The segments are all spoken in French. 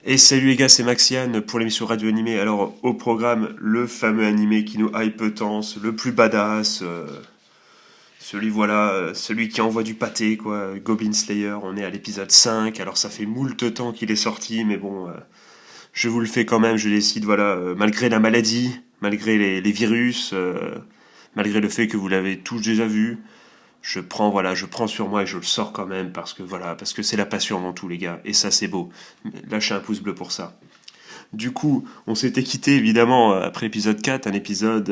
Et salut les gars, c'est Maxiane pour l'émission Radio Animé. Alors, au programme, le fameux animé qui nous hype tant, le plus badass, celui voilà, celui qui envoie du pâté, quoi, Goblin Slayer. On est à l'épisode 5, alors ça fait moult temps qu'il est sorti, mais bon, je vous le fais quand même, je décide, voilà, malgré la maladie, malgré les virus, malgré le fait que vous l'avez tous déjà vu, je prends sur moi et je le sors quand même parce que voilà, parce que c'est la passion avant tout les gars, et ça c'est beau. Lâchez un pouce bleu pour ça. Du coup, on s'était quitté évidemment après l'épisode 4, un épisode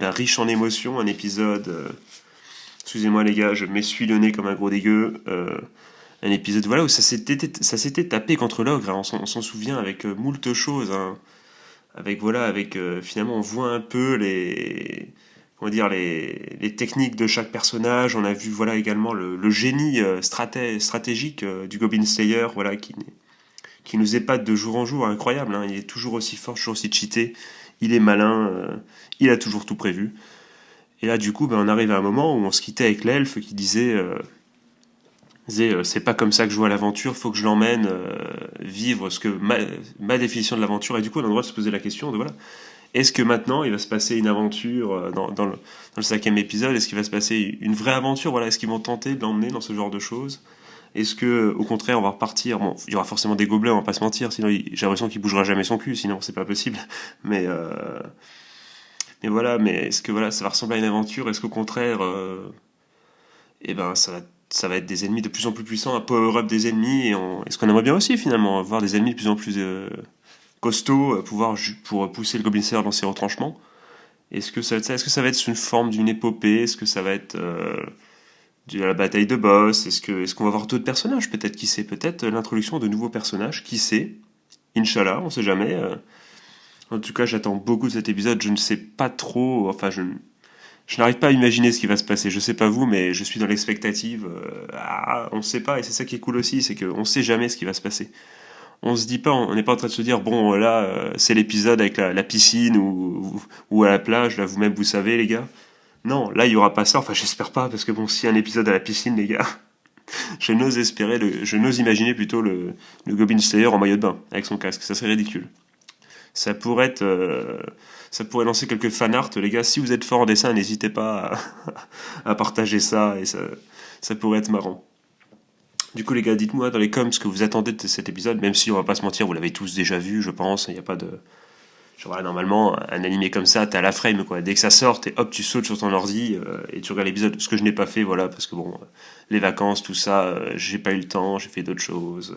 riche en émotions, un épisode, excusez-moi les gars, je m'essuie le nez comme un gros dégueu, un épisode voilà où ça s'était tapé contre l'ogre, hein, on s'en souvient avec moult choses, hein, avec voilà, avec finalement on voit un peu les comment dire les techniques de chaque personnage. On a vu voilà également le génie stratégique du Goblin Slayer, voilà qui nous épate de jour en jour, incroyable, hein. Il est toujours aussi fort, toujours aussi cheaté, il est malin, il a toujours tout prévu. Et là du coup on arrive à un moment où on se quittait avec l'elfe qui disait c'est pas comme ça que je vois l'aventure, faut que je l'emmène vivre ce que ma définition de l'aventure. Et du coup on a le droit de se poser la question de voilà, est-ce que maintenant il va se passer une aventure dans le cinquième épisode? Est-ce qu'il va se passer une vraie aventure? Voilà, est-ce qu'ils vont tenter de l'emmener dans ce genre de choses? Est-ce que, au contraire, on va repartir? Bon, il y aura forcément des gobelins, on va pas se mentir. Sinon, j'ai l'impression qu'il bougera jamais son cul. Sinon, c'est pas possible. Mais, euh, mais voilà. Mais est-ce que voilà, ça va ressembler à une aventure? Est-ce qu'au contraire, eh ben, ça va être des ennemis de plus en plus puissants, un power-up des ennemis? Est-ce qu'on aimerait bien aussi finalement voir des ennemis de plus en plus costauds, pour pousser le Goblin Slayer dans ses retranchements? Est-ce que ça va être ça? Est-ce que ça va être une forme d'une épopée? Est-ce que ça va être de la bataille de boss? Est-ce qu'on va voir d'autres personnages? Peut-être, qui sait? Peut-être l'introduction de nouveaux personnages, qui sait? Inch'Allah, on sait jamais. En tout cas, j'attends beaucoup de cet épisode. Je ne sais pas trop. Enfin, je n'arrive pas à imaginer ce qui va se passer. Je sais pas vous, mais je suis dans l'expectative. On ne sait pas, et c'est ça qui est cool aussi, c'est qu'on ne sait jamais ce qui va se passer. On se dit pas, on n'est pas en train de se dire bon là c'est l'épisode avec la piscine ou à la plage, là vous-même vous savez les gars. Non, là il y aura pas ça, enfin j'espère pas, parce que bon, si y a un épisode à la piscine les gars, je n'ose imaginer plutôt le Goblin Slayer en maillot de bain avec son casque, ça serait ridicule. Ça pourrait être ça pourrait lancer quelques fanarts les gars. Si vous êtes fort en dessin, n'hésitez pas à partager ça, et ça pourrait être marrant. Du coup, les gars, dites-moi dans les coms ce que vous attendez de cet épisode, même si on va pas se mentir, vous l'avez tous déjà vu, je pense. Il n'y a pas de. Genre, voilà, normalement, un animé comme ça, t'as la frame, quoi. Dès que ça sort, et hop, tu sautes sur ton ordi et tu regardes l'épisode. Ce que je n'ai pas fait, voilà, parce que bon, les vacances, tout ça, j'ai pas eu le temps, j'ai fait d'autres choses.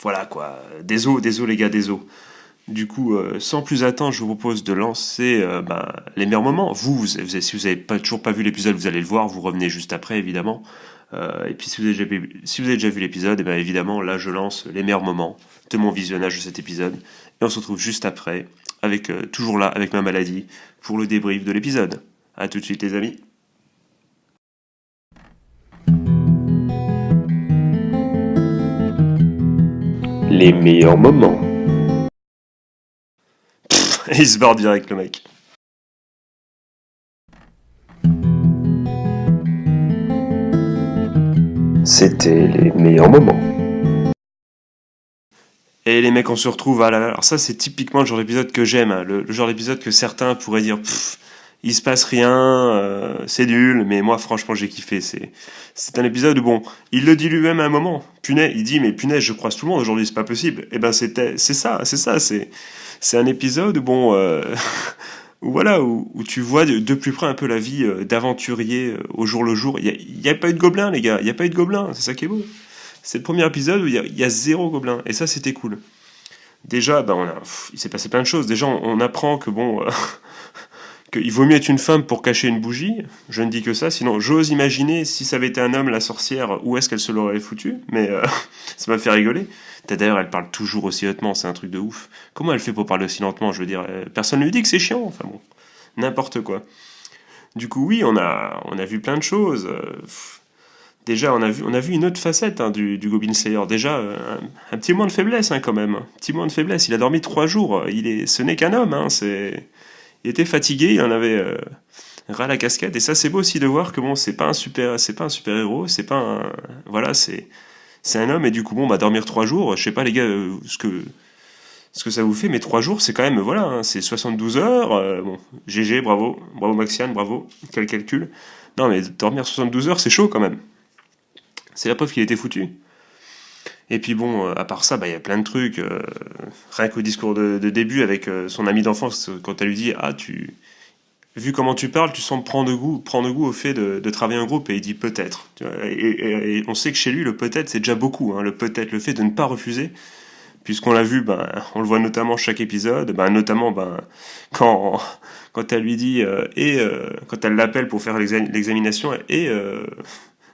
Voilà, quoi. Désolé, les gars, désolé. Du coup, sans plus attendre, je vous propose de lancer les meilleurs moments. Si vous n'avez toujours pas vu l'épisode, vous allez le voir, vous revenez juste après, évidemment. Et puis si vous avez déjà vu l'épisode, et bien évidemment, là je lance les meilleurs moments de mon visionnage de cet épisode. Et on se retrouve juste après, avec toujours là, avec ma maladie, pour le débrief de l'épisode. A tout de suite les amis. Les meilleurs moments. Et il se barre direct le mec. C'était les meilleurs moments. Et les mecs, on se retrouve à la. Alors ça, c'est typiquement le genre d'épisode que j'aime, hein. Le genre d'épisode que certains pourraient dire, il se passe rien, c'est nul. Mais moi, franchement, j'ai kiffé. C'est un épisode où bon, il le dit lui-même à un moment. Punaise, il dit, mais punaise, je croise tout le monde aujourd'hui, c'est pas possible. Et ben c'est un épisode où bon, où voilà, où tu vois de plus près un peu la vie d'aventurier au jour le jour. Il y a pas eu de gobelins, les gars. Il y a pas eu de gobelins. C'est ça qui est beau. C'est le premier épisode où il y a zéro gobelin. Et ça, c'était cool. Déjà, il s'est passé plein de choses. Déjà, on apprend que bon, qu'il vaut mieux être une femme pour cacher une bougie. Je ne dis que ça. Sinon, j'ose imaginer si ça avait été un homme, la sorcière, où est-ce qu'elle se l'aurait foutu. Mais ça m'a fait rigoler. D'ailleurs, elle parle toujours aussi hautement. C'est un truc de ouf. Comment elle fait pour parler aussi lentement? Je veux dire, personne ne lui dit que c'est chiant. Enfin bon, n'importe quoi. Du coup, oui, on a vu plein de choses. Déjà, on a vu une autre facette, hein, du Goblin Slayer. Déjà, un petit moins de faiblesse, hein, quand même. Un petit moins de faiblesse. Il a dormi 3 jours. Ce n'est qu'un homme, hein. Il était fatigué. Il en avait ras la casquette. Et ça, c'est beau aussi de voir que bon, c'est pas un super héros. C'est pas un, voilà, c'est un homme, et du coup, bon, bah, dormir 3 jours, je sais pas, les gars, ce que ça vous fait, mais 3 jours, c'est quand même, voilà, hein, c'est 72 heures. Bon, GG, bravo, bravo Maxiane, bravo, quel calcul. Non, mais dormir 72 heures, c'est chaud quand même. C'est la preuve qu'il était foutu. Et puis bon, à part ça, bah, il y a plein de trucs. Rien qu'au discours de début avec son ami d'enfance, quand elle lui dit, ah, vu comment tu parles, tu sembles prendre goût au fait de travailler en groupe, et il dit peut-être. Tu vois. Et on sait que chez lui, le peut-être, c'est déjà beaucoup, hein, le peut-être, le fait de ne pas refuser, puisqu'on l'a vu, ben, on le voit notamment chaque épisode, ben, notamment ben, quand, quand elle lui dit, quand elle l'appelle pour faire l'examination, et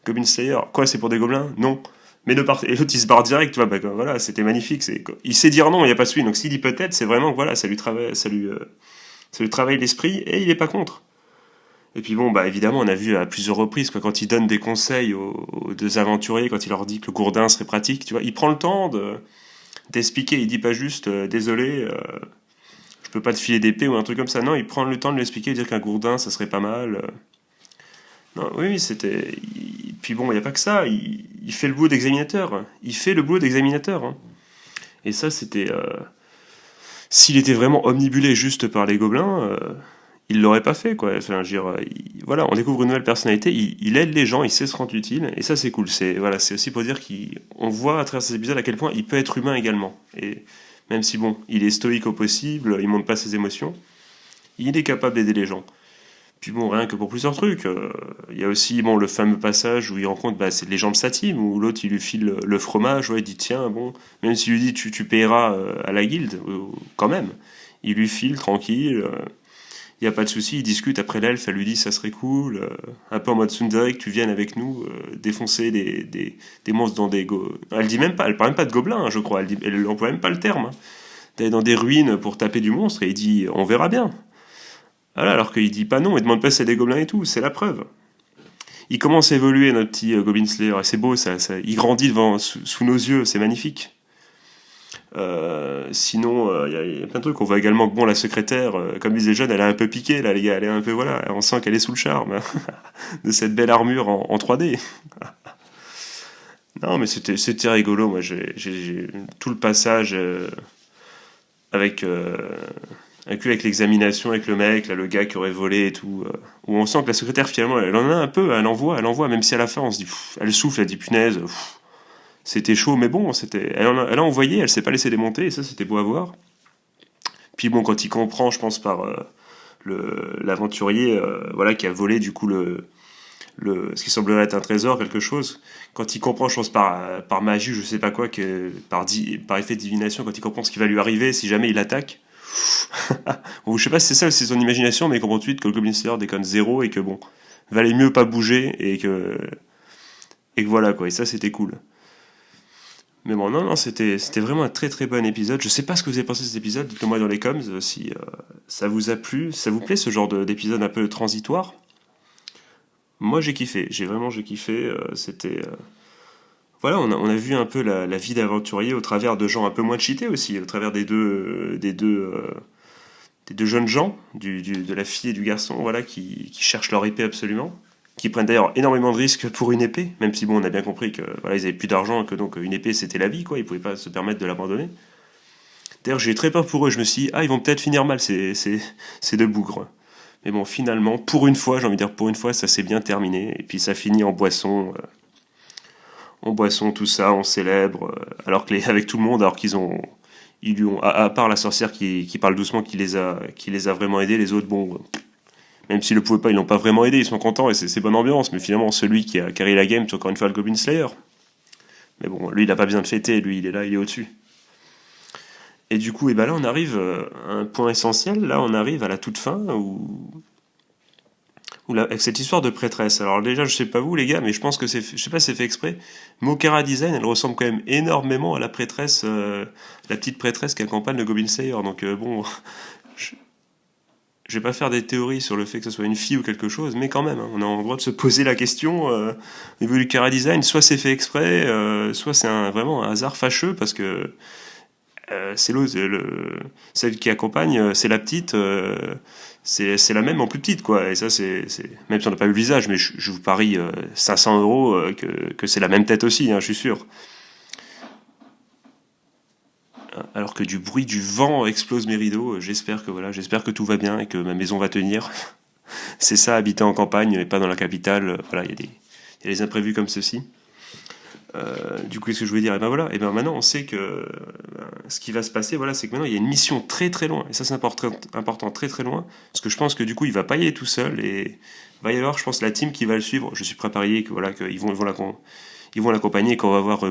Goblin Slayer, quoi, c'est pour des gobelins? Non. Mais ne part... Et l'autre il se barre direct, tu vois, bah, voilà, c'était magnifique. Il sait dire non, il n'y a pas de suite. Donc s'il dit peut-être, c'est vraiment que voilà, ça lui travaille l'esprit, et il est pas contre. Et puis bon, bah évidemment, on a vu à plusieurs reprises, quoi, quand il donne des conseils aux deux aventuriers, quand il leur dit que le gourdin serait pratique, tu vois, il prend le temps d'expliquer, il dit pas juste désolé, je peux pas te filer d'épée ou un truc comme ça. Non, il prend le temps de l'expliquer, de dire qu'un gourdin ça serait pas mal. Non, oui, oui, c'était. Puis bon, il n'y a pas que ça, il fait le boulot d'examinateur. Il fait le boulot d'examinateur. Hein. Et ça, c'était. S'il était vraiment omnibulé juste par les gobelins, il l'aurait pas fait, quoi. Enfin, je veux dire, voilà, on découvre une nouvelle personnalité, il aide les gens, il sait se rendre utile, et ça, c'est cool. Voilà, c'est aussi pour dire qu'on voit à travers ces épisodes à quel point il peut être humain également. Et même si, bon, il est stoïque au possible, il montre pas ses émotions, il est capable d'aider les gens. Puis bon, rien que pour plusieurs trucs. Il y a aussi bon, le fameux passage où il rencontre bah, c'est les gens de sa team, où l'autre il lui file le fromage, ouais, il dit tiens, bon, même s'il lui dit tu payeras à la guilde, quand même. Il lui file tranquille, il n'y a pas de souci, il discute. Après l'elfe, elle lui dit ça serait cool, un peu en mode tsundere, que tu viennes avec nous défoncer des monstres dans des. Elle dit même pas, elle parle même pas de gobelins, hein, je crois, elle emploie même pas le terme. Hein. D'aller dans des ruines pour taper du monstre, et il dit on verra bien. Voilà, alors qu'il dit pas non, il demande pas si c'est des gobelins et tout, c'est la preuve. Il commence à évoluer, notre petit Goblin Slayer, et c'est beau, il grandit sous nos yeux, c'est magnifique. Sinon, y a plein de trucs. On voit également que bon, la secrétaire, comme disait Jeune, elle est un peu piquée, là, les gars, elle est un peu, voilà, on sent qu'elle est sous le charme de cette belle armure en 3D. Non, mais c'était rigolo, moi, j'ai tout le passage avec avec l'examination avec le mec, là, le gars qui aurait volé et tout, où on sent que la secrétaire finalement elle en a un peu, elle envoie, même si à la fin on se dit, elle souffle, elle dit punaise, c'était chaud, mais bon, elle a envoyé, elle s'est pas laissée démonter, et ça c'était beau à voir. Puis bon, quand il comprend, je pense par l'aventurier, voilà, qui a volé du coup ce qui semblerait être un trésor, quelque chose, quand il comprend, je pense par magie, je sais pas quoi, par effet de divination, quand il comprend ce qui va lui arriver si jamais il attaque. Bon, je sais pas si c'est ça ou si c'est son imagination, mais il comprend tout de suite que le Goblin Slayer déconne zéro, et que bon, valait mieux pas bouger, et que voilà quoi, et ça c'était cool. Mais bon, non, c'était vraiment un très très bon épisode. Je sais pas ce que vous avez pensé de cet épisode, dites-le moi dans les coms si ça vous a plu, ça vous plaît ce genre d'épisode un peu transitoire. Moi j'ai kiffé, c'était. Voilà, on a vu un peu la vie d'aventurier au travers de gens un peu moins cheatés aussi, au travers des deux jeunes gens, de la fille et du garçon, voilà, qui cherchent leur épée absolument, qui prennent d'ailleurs énormément de risques pour une épée, même si bon, on a bien compris que voilà, ils avaient plus d'argent, que donc une épée c'était la vie, quoi, ils pouvaient pas se permettre de l'abandonner. D'ailleurs, j'ai eu très peur pour eux, je me suis dit, ah, ils vont peut-être finir mal, ces deux bougres. Mais bon, finalement, pour une fois, j'ai envie de dire pour une fois, ça s'est bien terminé, et puis ça finit en boisson, tout ça, on célèbre, alors que avec tout le monde, alors ils lui ont, à part la sorcière qui parle doucement, qui les a vraiment aidés, les autres, bon, même s'ils le pouvaient pas, ils l'ont pas vraiment aidé, ils sont contents et c'est bonne ambiance, mais finalement, celui qui a carré la game, c'est encore une fois le Goblin Slayer. Mais bon, lui, il a pas besoin de fêter, lui, il est là, il est au-dessus. Et du coup, et ben là, on arrive à un point essentiel, là, on arrive à la toute fin, avec cette histoire de prêtresse. Alors déjà, je sais pas vous les gars, mais je pense que je sais pas si c'est fait exprès. Mokara Design, elle ressemble quand même énormément à la prêtresse, la petite prêtresse qui accompagne le Goblin Slayer. Donc bon, je, je vais pas faire des théories sur le fait que ce soit une fille ou quelque chose, mais quand même, hein, on a le droit de se poser la question au niveau du Kara Design. Soit c'est fait exprès, soit c'est vraiment un hasard fâcheux parce que c'est celle qui accompagne, c'est la petite. C'est la même en plus petite, quoi. Et ça, même si on n'a pas vu le visage, mais je vous parie 500 € que c'est la même tête aussi, hein, je suis sûr. alors que du bruit du vent explose mes rideaux. J'espère que tout va bien et que ma maison va tenir. C'est ça, habiter en campagne et pas dans la capitale. Voilà, il y a des imprévus comme ceci. Du coup, qu'est-ce que je voulais dire? Et ben voilà, et ben maintenant on sait que ce qui va se passer, voilà, c'est que maintenant il y a une mission très très loin, et ça c'est important, très très loin, parce que je pense que du coup il va pas y aller tout seul, et va y avoir, je pense, la team qui va le suivre. Je suis prêt à parier que voilà, ils vont l'accompagner, et qu'on va avoir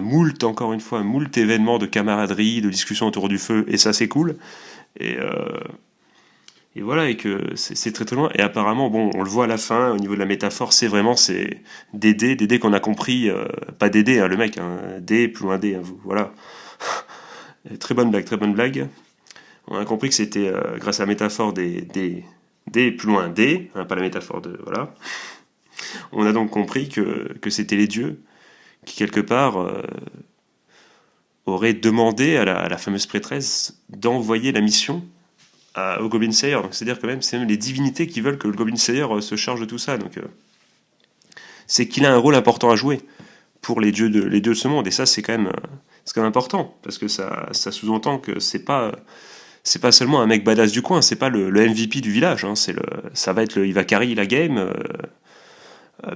encore une fois, moult événements de camaraderie, de discussions autour du feu, et ça c'est cool. Et, euh, et voilà, et que c'est très très loin. Et apparemment, bon, on le voit à la fin, au niveau de la métaphore, c'est des dés qu'on a compris, pas des dés, hein, le mec, hein, D plus loin D, hein, voilà. Très bonne blague, très bonne blague. On a compris que c'était grâce à la métaphore des plus loin D, hein, pas la métaphore de, voilà. On a donc compris que c'était les dieux qui, quelque part, auraient demandé à la fameuse prêtresse d'envoyer la mission au Goblin Slayer. Donc c'est-à-dire que même c'est même les divinités qui veulent que le Goblin Slayer se charge de tout ça. Donc c'est qu'il a un rôle important à jouer pour les dieux de ce monde. Et ça c'est quand même important, parce que ça sous-entend que c'est pas seulement un mec badass du coin, c'est pas le MVP du village. Hein, il va carry la game.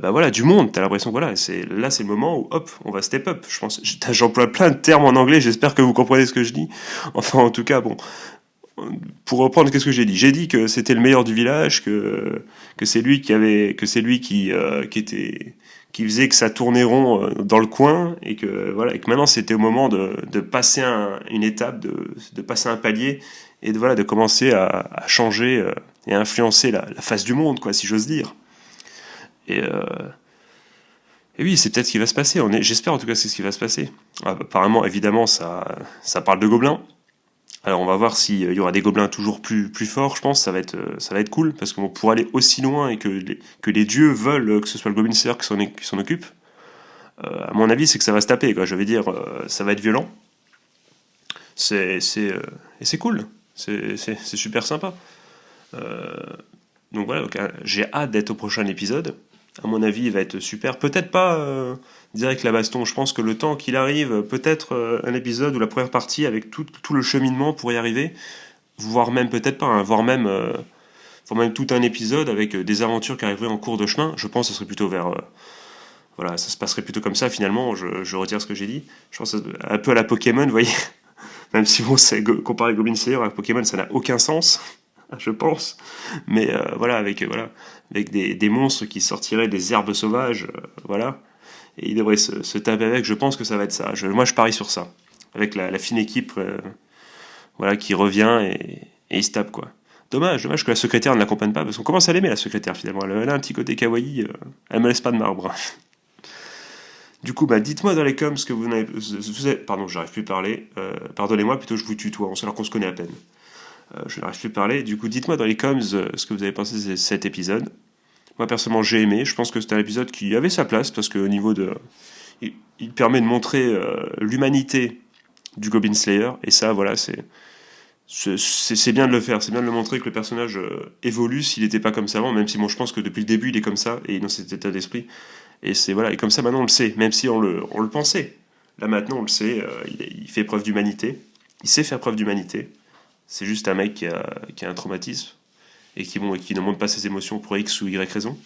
Bah voilà, du monde. T'as l'impression que voilà, c'est le moment où hop, on va step up. Je pense, j'emploie plein de termes en anglais. J'espère que vous comprenez ce que je dis. Enfin, en tout cas, bon. Pour reprendre, qu'est-ce que j'ai dit? J'ai dit que c'était le meilleur du village, que c'est lui qui faisait que ça tournait rond dans le coin, et que voilà, et que maintenant c'était au moment de passer une étape, de passer un palier, et de commencer à changer et à influencer la face du monde, quoi, si j'ose dire. Et, euh, et oui, c'est peut-être ce qui va se passer. J'espère en tout cas que c'est ce qui va se passer. Apparemment, évidemment, ça parle de gobelins. Alors on va voir s'il y aura des gobelins toujours plus forts, je pense, ça va être cool, parce que pour aller aussi loin et que les dieux veulent que ce soit le Goblin Slayer qui s'en occupe, à mon avis c'est que ça va se taper, quoi. Je vais dire, ça va être violent, et c'est cool, c'est super sympa. Euh, donc voilà, j'ai hâte d'être au prochain épisode. À mon avis, il va être super. Peut-être pas direct la baston. Je pense que le temps qu'il arrive, peut-être un épisode ou la première partie avec tout le cheminement pour y arriver, voire même peut-être pas, hein, voire même tout un épisode avec des aventures qui arriveraient en cours de chemin. Je pense que ce serait plutôt voilà, ça se passerait plutôt comme ça finalement. Je retire ce que j'ai dit. Je pense un peu à la Pokémon, vous voyez. Même si bon, comparé Goblin Slayer à Pokémon, ça n'a aucun sens, je pense. Mais avec des monstres qui sortiraient des herbes sauvages, voilà. Et ils devraient se taper avec. Je pense que ça va être ça. Moi, je parie sur ça. Avec la fine équipe, voilà, qui revient et ils se tapent, quoi. Dommage que la secrétaire ne l'accompagne pas, parce qu'on commence à l'aimer, la secrétaire, finalement. Elle a un petit côté kawaii, elle me laisse pas de marbre. Du coup, bah, dites-moi dans les coms ce que pardon, j'arrive plus à parler. Pardonnez-moi, plutôt je vous tutoie, alors qu'on se connaît à peine. Je n'arrive plus à parler. Du coup, dites-moi dans les coms ce que vous avez pensé de cet épisode. Moi, personnellement, j'ai aimé. Je pense que c'était un épisode qui avait sa place, parce qu'au niveau de... Il permet de montrer l'humanité du Goblin Slayer, et ça, voilà, c'est bien de le faire. C'est bien de le montrer que le personnage évolue s'il n'était pas comme ça avant, même si, bon, je pense que depuis le début, il est comme ça, et dans cet état d'esprit. Et voilà, et comme ça, maintenant, on le sait, même si on le pensait. Là, maintenant, on le sait, il fait preuve d'humanité. Il sait faire preuve d'humanité. C'est juste un mec qui a un traumatisme et qui ne montre pas ses émotions pour X ou Y raison.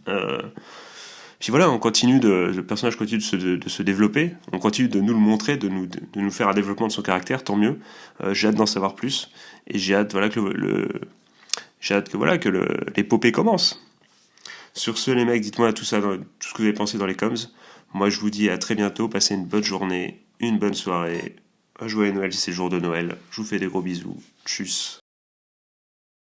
Puis voilà, le personnage continue de se développer, on continue de nous le montrer, de nous faire un développement de son caractère, tant mieux. J'ai hâte d'en savoir plus, et j'ai hâte, voilà, que l'épopée commence. Sur ce, les mecs, dites-moi tout ce que vous avez pensé dans les coms. Moi, je vous dis à très bientôt, passez une bonne journée, une bonne soirée. Un joyeux Noël si c'est le jour de Noël. Je vous fais des gros bisous. Tchuss.